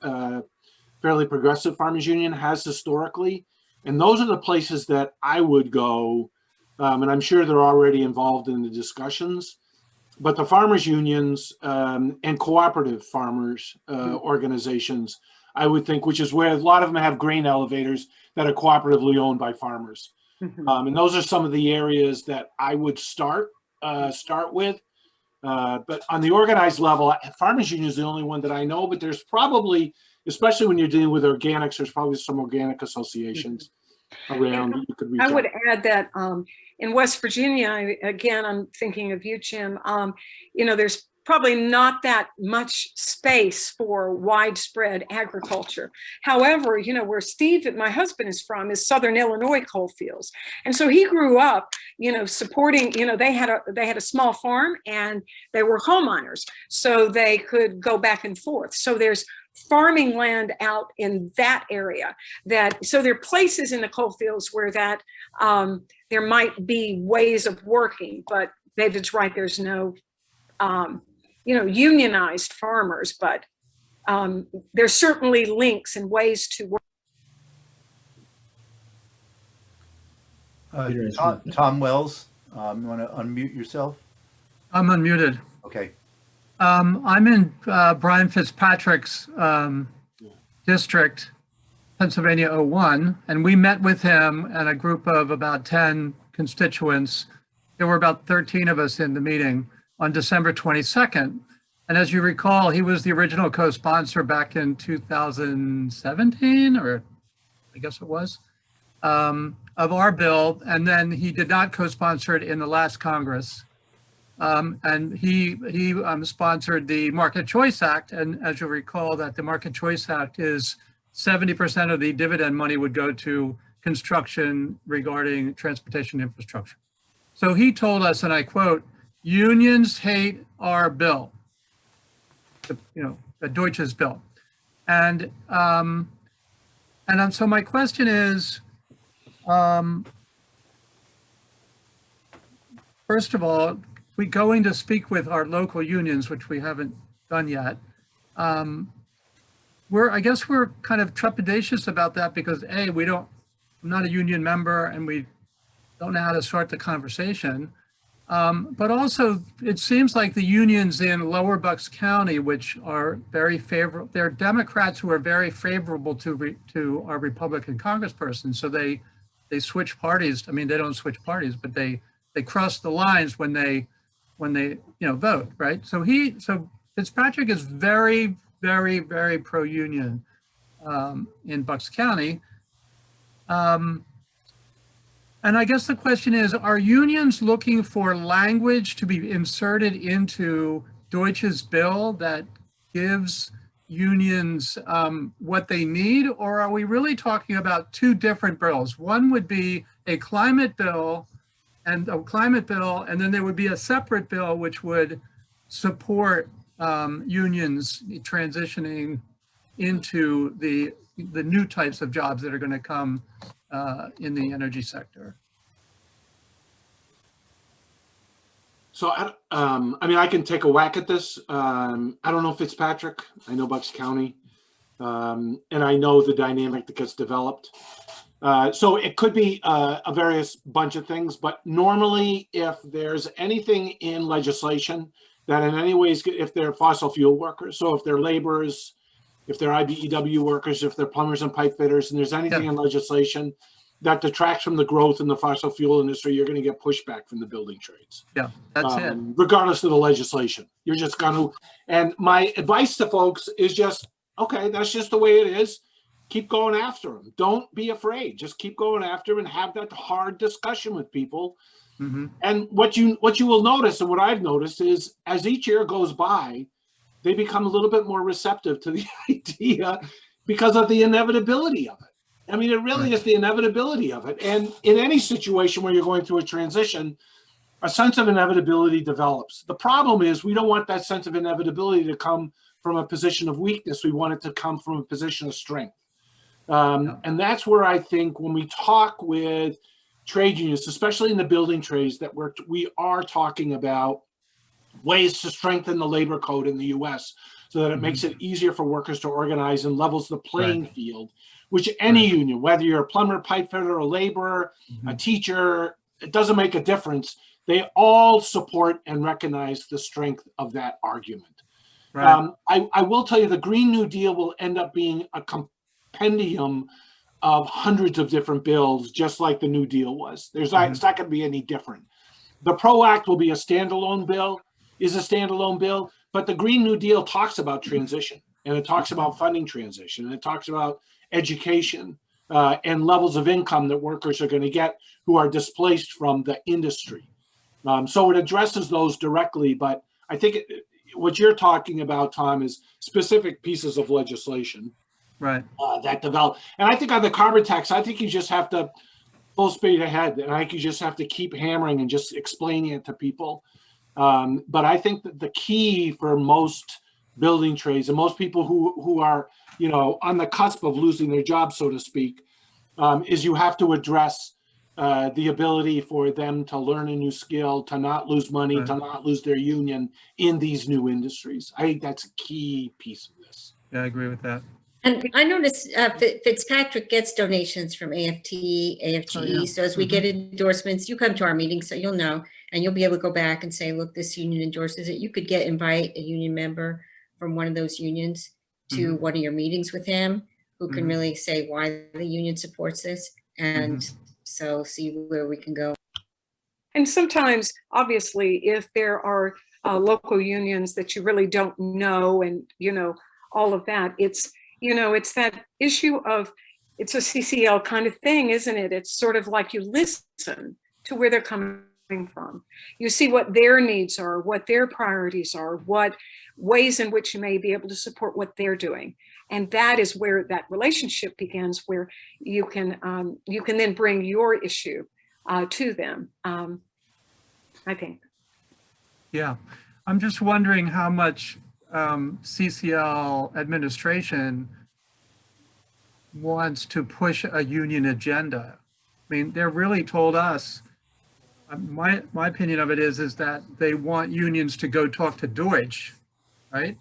progressive farmers union, has historically. And those are the places that I would go. And I'm sure they're already involved in the discussions. But the farmers unions and cooperative farmers organizations, I would think, which is where a lot of them have grain elevators that are cooperatively owned by farmers. And those are some of the areas that I would start with. But on the organized level, farmers union is the only one that I know, but there's probably, especially when you're dealing with organics, there's probably some organic associations around that you could reach out. I would add that in West Virginia, again, I'm thinking of you, Jim, you know, there's probably not that much space for widespread agriculture. However, you know, where Steve, my husband, is from is Southern Illinois coal fields. And so he grew up, you know, supporting, you know, they had a small farm and they were coal miners, so they could go back and forth. So there's farming land out in that area so there are places in the coal fields where that there might be ways of working, but David's right, there's no you know, unionized farmers, but there's certainly links and ways to work. Tom Wells, you want to unmute yourself? I'm unmuted. Okay. I'm in Brian Fitzpatrick's district, Pennsylvania 01, and we met with him and a group of about 10 constituents. There were about 13 of us in the meeting on December 22nd. And as you recall, he was the original co-sponsor back in 2017, or I guess it was, of our bill. And then he did not co-sponsor it in the last Congress. And he sponsored the Market Choice Act. And as you'll recall, that the Market Choice Act is 70% of the dividend money would go to construction regarding transportation infrastructure. So he told us, and I quote, "Unions hate our bill," the Deutsches bill. And so my question is, first of all, we going to speak with our local unions, which we haven't done yet. I guess we're kind of trepidatious about that because I'm not a union member and we don't know how to start the conversation. But also it seems like the unions in Lower Bucks County, which are very favorable, they're Democrats who are very favorable to our Republican congressperson. So they switch parties. I mean, they don't switch parties, but they cross the lines when they vote, right? So Fitzpatrick is very, very, very pro-union in Bucks County. And I guess the question is, are unions looking for language to be inserted into Deutsch's bill that gives unions what they need, or are we really talking about two different bills? One would be a climate bill, and then there would be a separate bill which would support unions transitioning into the new types of jobs that are going to come in the energy sector. So I mean, I can take a whack at this. I don't know Fitzpatrick. I know Bucks County, and I know the dynamic that gets developed. So it could be a various bunch of things, but normally if there's anything in legislation that in any ways, if they're fossil fuel workers, so if they're laborers, if they're IBEW workers, if they're plumbers and pipe fitters, and there's anything in legislation that detracts from the growth in the fossil fuel industry, you're going to get pushback from the building trades. Yeah, that's it. Regardless of the legislation, you're just going to, and my advice to folks is just, okay, that's just the way it is. Keep going after them. Don't be afraid. Just keep going after them and have that hard discussion with people. Mm-hmm. And what you will notice, and what I've noticed is as each year goes by, they become a little bit more receptive to the idea because of the inevitability of it. I mean, it really is the inevitability of it. And in any situation where you're going through a transition, a sense of inevitability develops. The problem is we don't want that sense of inevitability to come from a position of weakness. We want it to come from a position of strength. And that's where I think when we talk with trade unions, especially in the building trades, that we are talking about ways to strengthen the labor code in the U.S. so that it makes it easier for workers to organize and levels the playing field, which any union, whether you're a plumber, pipe fitter, a laborer, a teacher, it doesn't make a difference. They all support and recognize the strength of that argument. Right. I will tell you the Green New Deal will end up being a compendium of hundreds of different bills, just like the New Deal was. It's not going to be any different. The PRO Act will be a standalone bill, but the Green New Deal talks about transition, and it talks about funding transition, and it talks about education and levels of income that workers are going to get who are displaced from the industry. So it addresses those directly, but I think what you're talking about, Tom, is specific pieces of legislation that develop. And I think on the carbon tax, I think you just have to full speed ahead, and I think you just have to keep hammering and just explaining it to people. But I think that the key for most building trades and most people who are, on the cusp of losing their job, so to speak, is you have to address the ability for them to learn a new skill, to not lose money, to not lose their union in these new industries. I think that's a key piece of this. Yeah, I agree with that. And I noticed Fitzpatrick gets donations from AFGE. So as we get endorsements, you come to our meetings, so you'll know, and you'll be able to go back and say, look, this union endorses it. You could invite a union member from one of those unions to one of your meetings with him, who can really say why the union supports this, and so see where we can go. And sometimes, obviously, if there are local unions that you really don't know, and all of that, it's that issue of, it's a CCL kind of thing, isn't it? It's sort of like you listen to where they're coming from. You see what their needs are, what their priorities are, what ways in which you may be able to support what they're doing. And that is where that relationship begins, where you can then bring your issue to them, I think. Yeah, I'm just wondering how much CCL administration wants to push a union agenda. I mean, they've really told us my opinion of it is that they want unions to go talk to Deutsch, right?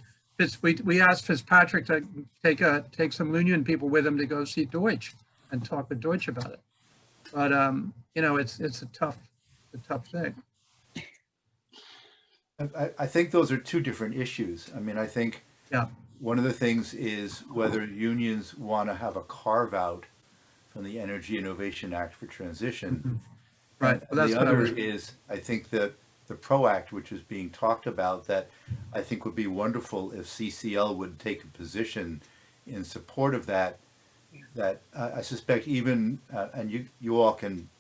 We asked Fitzpatrick to take some union people with him to go see Deutsch and talk with Deutsch about it. But you know, it's a tough thing. I think those are two different issues. I mean, I think Yeah. one of the things is whether unions want to have a carve out from the Energy Innovation Act for transition. Right. And Well, that's the what I other was. is, I think that the PRO Act, which is being talked about, that I think would be wonderful if CCL would take a position in support of that. That I suspect even, and you all can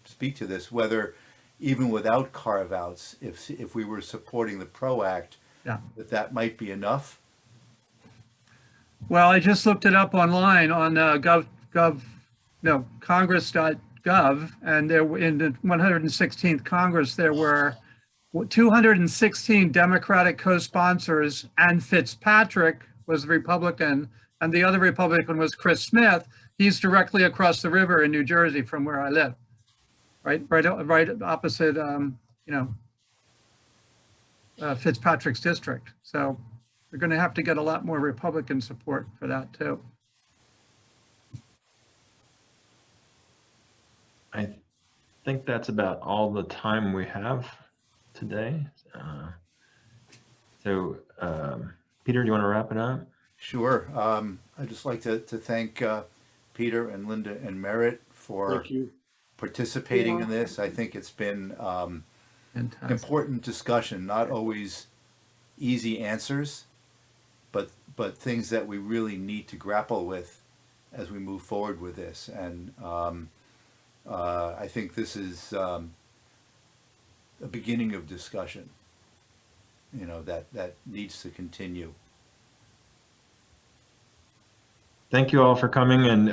speak to this, whether even without carve outs, if we were supporting the PRO Act, Yeah. that might be enough. Well, I just looked it up online on Congress.gov, and there in the 116th Congress there were 216 Democratic co-sponsors, and Fitzpatrick was the Republican, and the other Republican was Chris Smith. He's directly across the river in New Jersey from where I live, right opposite, Fitzpatrick's district. So we're going to have to get a lot more Republican support for that too. I think that's about all the time we have today. Peter, do you want to wrap it up? Sure. I'd just like to thank Peter and Linda and Marat for Thank you. participating in this. I think it's been Fantastic. important discussion, not always easy answers, but things that we really need to grapple with as we move forward with this. And I think this is a beginning of discussion, that needs to continue. Thank you all for coming, and